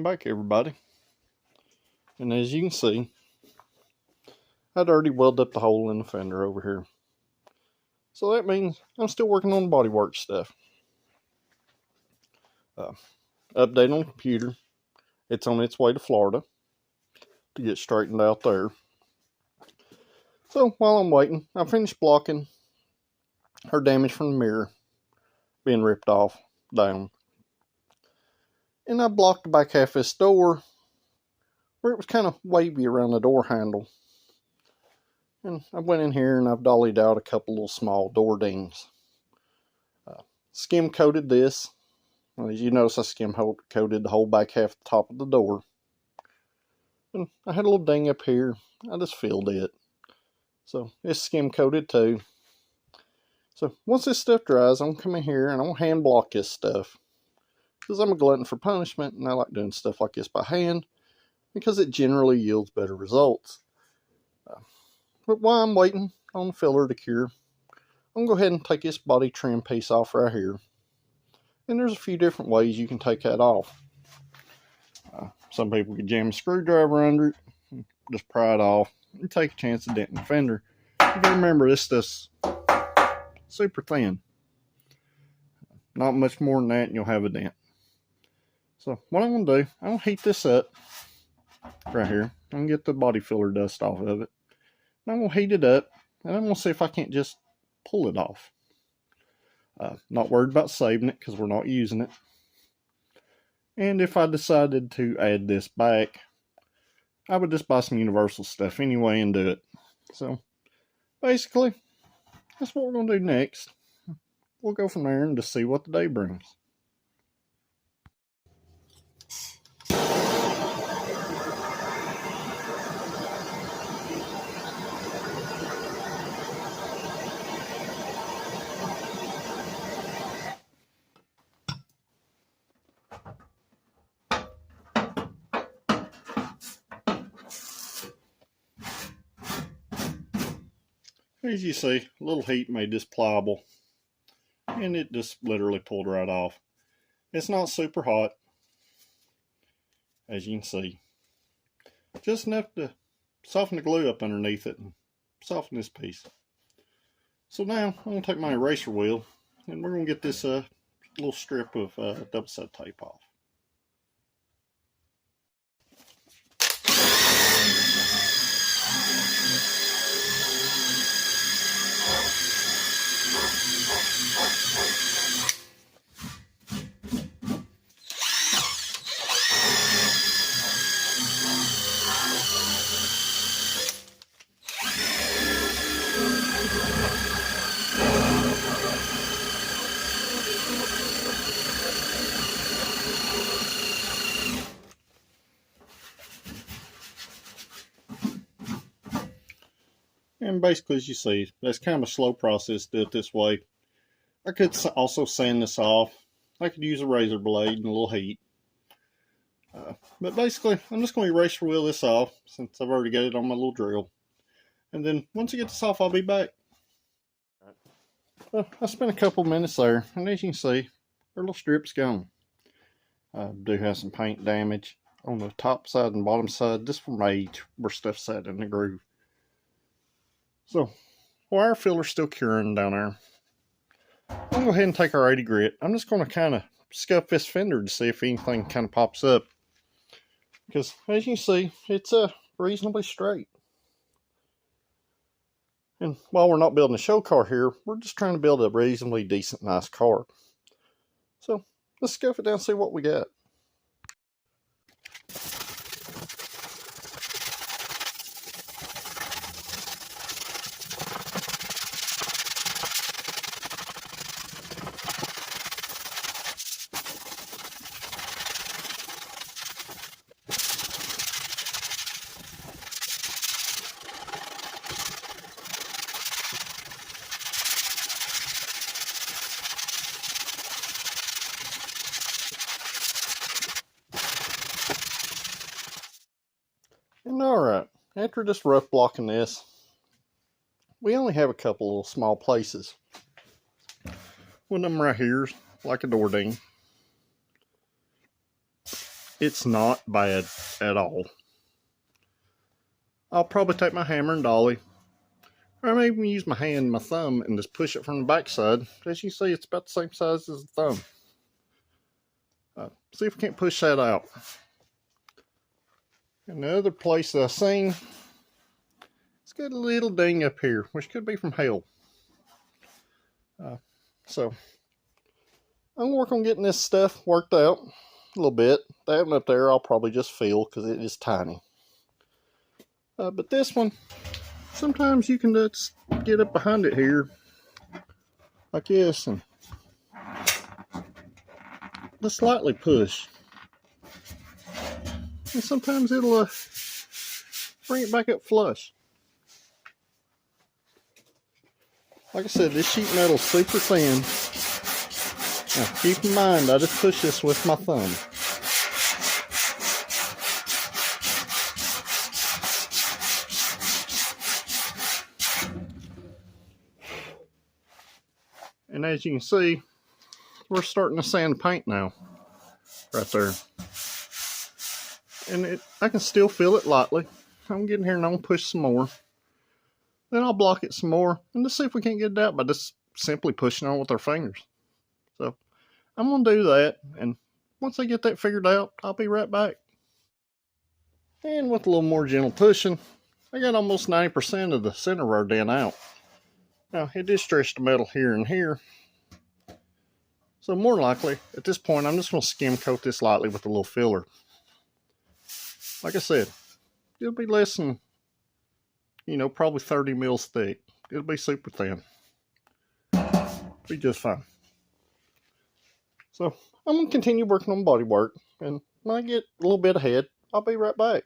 Welcome back, everybody. And as you can see, I'd already welded up the hole in the fender over here. So that means I'm still working on the bodywork stuff. Update on the computer. It's on its way to Florida to get straightened out there. So while I'm waiting, I finished blocking her damage from the mirror being ripped off down. And I blocked the back half of this door where it was kind of wavy around the door handle. And I went in here and I've dollied out a couple little small door dings. Skim coated this. As you notice, I skim coated the whole back half of the top of the door. And I had a little ding up here. I just filled it. So it's skim coated too. So once this stuff dries, I'm going to come in here and I'm going to hand block this stuff. Because I'm a glutton for punishment and I like doing stuff like this by hand because it generally yields better results. But while I'm waiting on the filler to cure, I'm going to go ahead and take this body trim piece off right here. And there's a few different ways you can take that off. Some people could jam a screwdriver under it, just pry it off, and take a chance of denting the fender. You gotta remember, this stuff's super thin. Not much more than that and you'll have a dent. So what I'm going to do, I'm going to heat this up right here. I'm going to get the body filler dust off of it. And I'm going to heat it up and I'm going to see if I can't just pull it off. Not worried about saving it because we're not using it. And if I decided to add this back, I would just buy some universal stuff anyway and do it. So basically, that's what we're going to do next. We'll go from there and just see what the day brings. As you see, a little heat made this pliable, and it just literally pulled right off. It's not super hot, as you can see. Just enough to soften the glue up underneath it and soften this piece. So now I'm going to take my eraser wheel, and we're going to get this little strip of double-sided tape off. And basically, as you see, that's kind of a slow process to do it this way. I could also sand this off. I could use a razor blade and a little heat. But basically, I'm just going to eraser wheel this off since I've already got it on my little drill. And then once I get this off, I'll be back. Well, I spent a couple minutes there, and as you can see, our little strip's gone. I do have some paint damage on the top side and bottom side, just from age, where stuff sat in the groove. So, while our filler's still curing down there, I'm going to go ahead and take our 80 grit. I'm just going to kind of scuff this fender to see if anything kind of pops up. Because, as you can see, it's reasonably straight. And while we're not building a show car here, we're just trying to build a reasonably decent, nice car. So, let's scuff it down and see what we got. And alright, after just rough blocking this, we only have a couple of small places. One of them right here is like a door ding. it's not bad at all. I'll probably take my hammer and dolly, or I may even use my hand and my thumb and just push it from the backside. As you see, it's about the same size as the thumb. See if we can't push that out. And the other place that I've seen, it's got a little ding up here, which could be from hail. So I'm going to work on getting this stuff worked out a little bit. That one up there I'll probably just feel because it is tiny. But this one, sometimes you can just get up behind it here like this and just slightly push. And sometimes it'll bring it back up flush. Like I said, this sheet metal's super thin. Now, keep in mind, I just push this with my thumb. And as you can see, we're starting to sand paint now, right there. And I can still feel it lightly. I'm getting here and I'm going to push some more. Then I'll block it some more and just see if we can't get it out by just simply pushing on with our fingers. So I'm going to do that, and once I get that figured out, I'll be right back. And with a little more gentle pushing, I got almost 90% of the center of our dent out. Now, it did stretch the metal here and here. So more likely, at this point, I'm just going to skim coat this lightly with a little filler. Like I said, it'll be less than, probably 30 mils thick. It'll be super thin. Be just fine. So I'm going to continue working on body work, and when I get a little bit ahead, I'll be right back.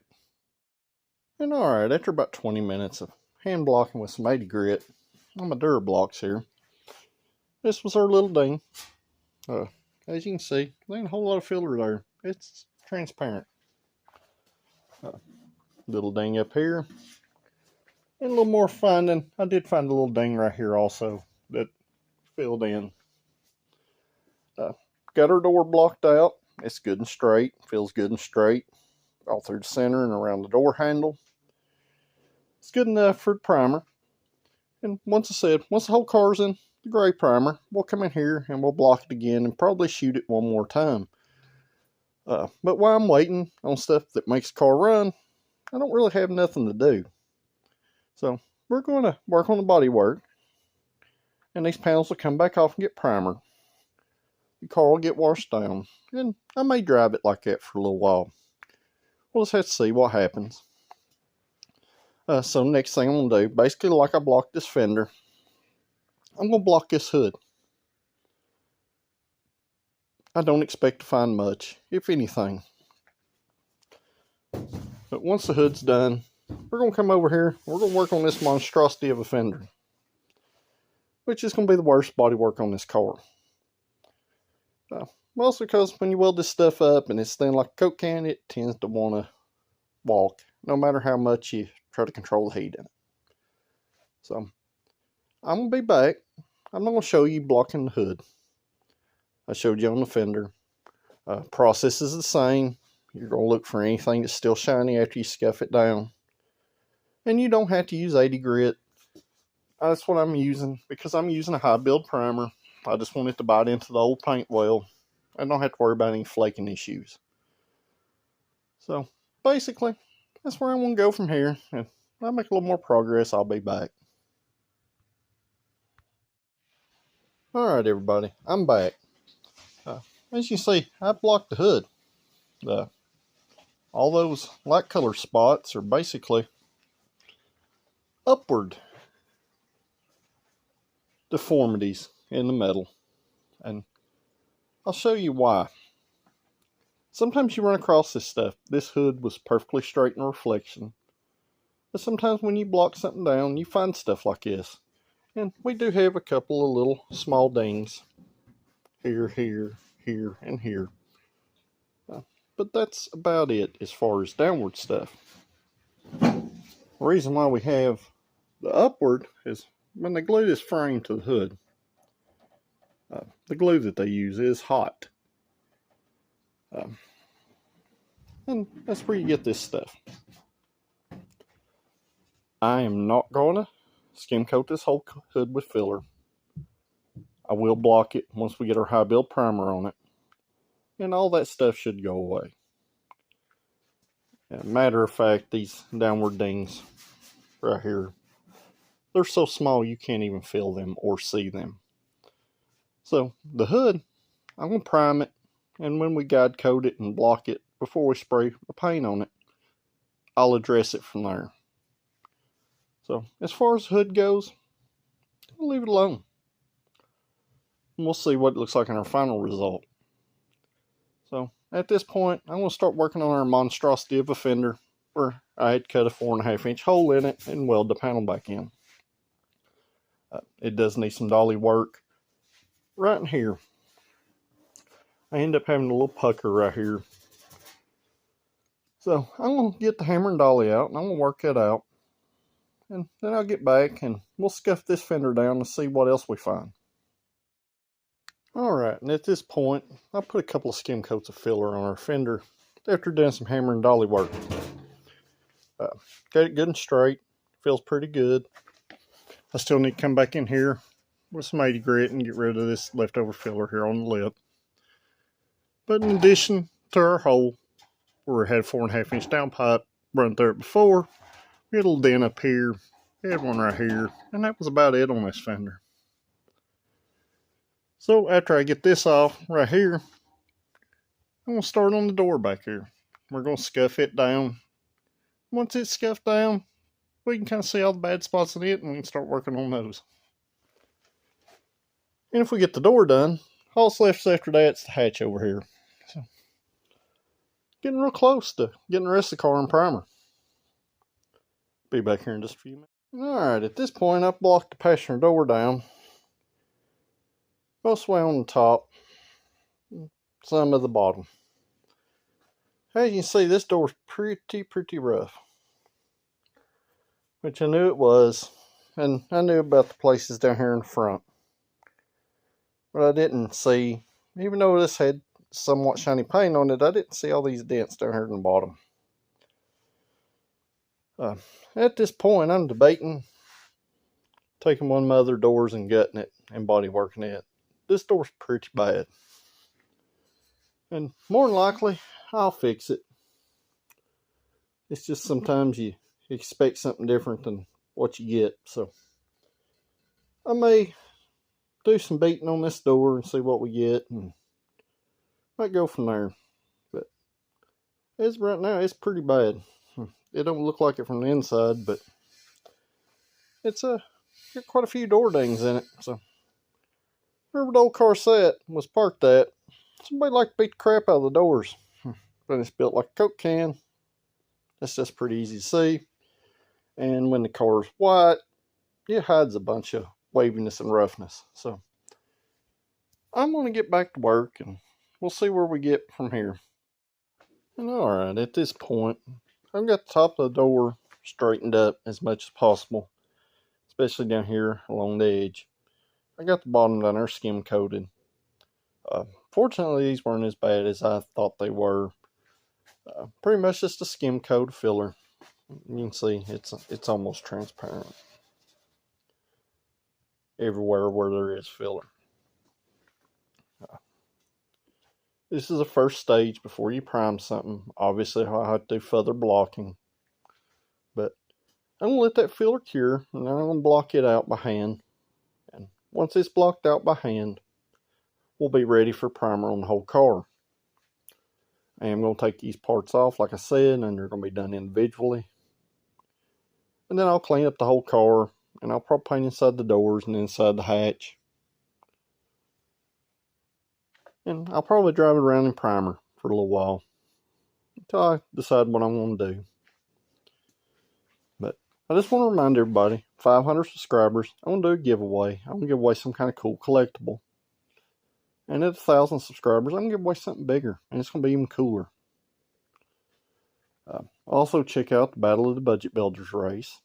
And alright, after about 20 minutes of hand blocking with some 80 grit on my Durablocks here, this was our little ding. As you can see, there ain't a whole lot of filler there. It's transparent. Little ding up here. And a little more finding. I did find a little ding right here also that filled in. Got our door blocked out. It's good and straight. Feels good and straight. All through the center and around the door handle. It's good enough for the primer. And once the whole car's in the gray primer, we'll come in here and we'll block it again and probably shoot it one more time. But while I'm waiting on stuff that makes the car run, I don't really have nothing to do. So we're going to work on the body work. And these panels will come back off and get primer. The car will get washed down. And I may drive it like that for a little while. We'll just have to see what happens. So next thing I'm going to do, basically like I blocked this fender, I'm going to block this hood. I don't expect to find much, if anything. But once the hood's done, we're going to come over here, we're going to work on this monstrosity of a fender, which is going to be the worst body work on this car. Mostly because when you weld this stuff up and it's thin like a Coke can, it tends to want to walk, no matter how much you try to control the heat in it. So, I'm going to be back. I'm not going to show you blocking the hood. I showed you on the fender. Process is the same. You're going to look for anything that's still shiny after you scuff it down. And you don't have to use 80 grit. That's what I'm using because I'm using a high build primer. I just want it to bite into the old paint well. I don't have to worry about any flaking issues. So, basically, that's where I'm going to go from here. And when I make a little more progress, I'll be back. Alright everybody, I'm back. As you see, I blocked the hood. All those light color spots are basically upward deformities in the metal. And I'll show you why. Sometimes you run across this stuff. This hood was perfectly straight in reflection. But sometimes when you block something down, you find stuff like this. And we do have a couple of little small dings. Here, here, here, and here. But that's about it as far as downward stuff. The reason why we have the upward is when they glue this frame to the hood. The glue that they use is hot. And that's where you get this stuff. I am not going to skim coat this whole hood with filler. I will block it once we get our high build primer on it. And all that stuff should go away. Matter of fact, these downward dings right here, they're so small you can't even feel them or see them. So the hood, I'm going to prime it, and when we guide coat it and block it before we spray the paint on it, I'll address it from there. So as far as the hood goes, I'll leave it alone. And we'll see what it looks like in our final result. So at this point, I'm going to start working on our monstrosity of a fender, where I had cut a 4.5 inch hole in it and weld the panel back in. It does need some dolly work right in here. I end up having a little pucker right here. So I'm going to get the hammer and dolly out, and I'm going to work that out. And then I'll get back and we'll scuff this fender down and see what else we find. Alright, and at this point, I put a couple of skim coats of filler on our fender after doing some hammer and dolly work. Got it good and straight. Feels pretty good. I still need to come back in here with some 80 grit and get rid of this leftover filler here on the lip. But in addition to our hole, where we had a 4.5 inch downpipe run through it before, we had a little dent up here, we had one right here, and that was about it on this fender. So after I get this off right here, I'm going to start on the door back here. We're going to scuff it down. Once it's scuffed down, we can kind of see all the bad spots in it, and we can start working on those. And if we get the door done, all that's left after that is the hatch over here. So, getting real close to getting the rest of the car in primer. Be back here in just a few minutes. Alright, at this point I've blocked the passenger door down. Most way on the top, some of the bottom. As you can see, this door's pretty rough. Which I knew it was, and I knew about the places down here in the front. But I didn't see, even though this had somewhat shiny paint on it, I didn't see all these dents down here in the bottom. At this point, I'm debating taking one of my other doors and gutting it and body working it. This door's pretty bad. And more than likely, I'll fix it. It's just sometimes you expect something different than what you get. So I may do some beating on this door and see what we get, and might go from there. But as of right now, it's pretty bad. It don't look like it from the inside, but it's got quite a few door dings in it. So wherever the old car sat was parked at, somebody liked to beat the crap out of the doors. But it's built like a Coke can. That's just pretty easy to see. And when the car's white, it hides a bunch of waviness and roughness. So I'm going to get back to work, and we'll see where we get from here. And alright, at this point, I've got the top of the door straightened up as much as possible, especially down here along the edge. I got the bottom down there skim coated. Fortunately, these weren't as bad as I thought they were. Pretty much just a skim coat of filler. You can see it's almost transparent everywhere where there is filler. This is the first stage before you prime something. Obviously, I'll have to do further blocking, but I'm going to let that filler cure, and then I'm going to block it out by hand. And once it's blocked out by hand, we'll be ready for primer on the whole car. I am going to take these parts off, like I said, and they're going to be done individually. And then I'll clean up the whole car, and I'll probably paint inside the doors and inside the hatch. And I'll probably drive it around in primer for a little while until I decide what I'm going to do. But I just want to remind everybody, 500 subscribers, I'm going to do a giveaway. I'm going to give away some kind of cool collectible. And at 1,000 subscribers, I'm going to give away something bigger, and it's going to be even cooler. Also, check out the Battle of the Budget Builders race.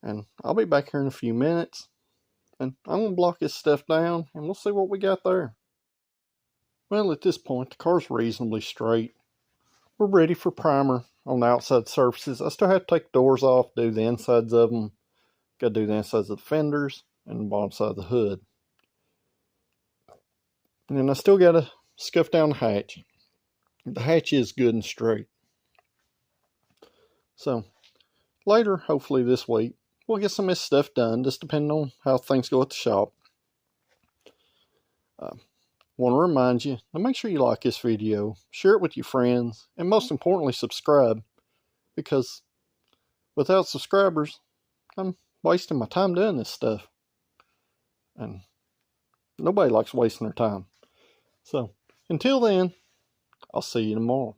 And I'll be back here in a few minutes, and I'm going to block this stuff down, and we'll see what we got there. Well, at this point, the car's reasonably straight. we're ready for primer on the outside surfaces. I still have to take the doors off, do the insides of them. Got to do the insides of the fenders and the bottom side of the hood. And then I still got to scuff down the hatch. The hatch is good and straight. So later, hopefully this week, we'll get some of this stuff done, just depending on how things go at the shop. Want to remind you to make sure you like this video, share it with your friends, and most importantly, subscribe, because without subscribers, I'm wasting my time doing this stuff. And nobody likes wasting their time. So until then, I'll see you tomorrow.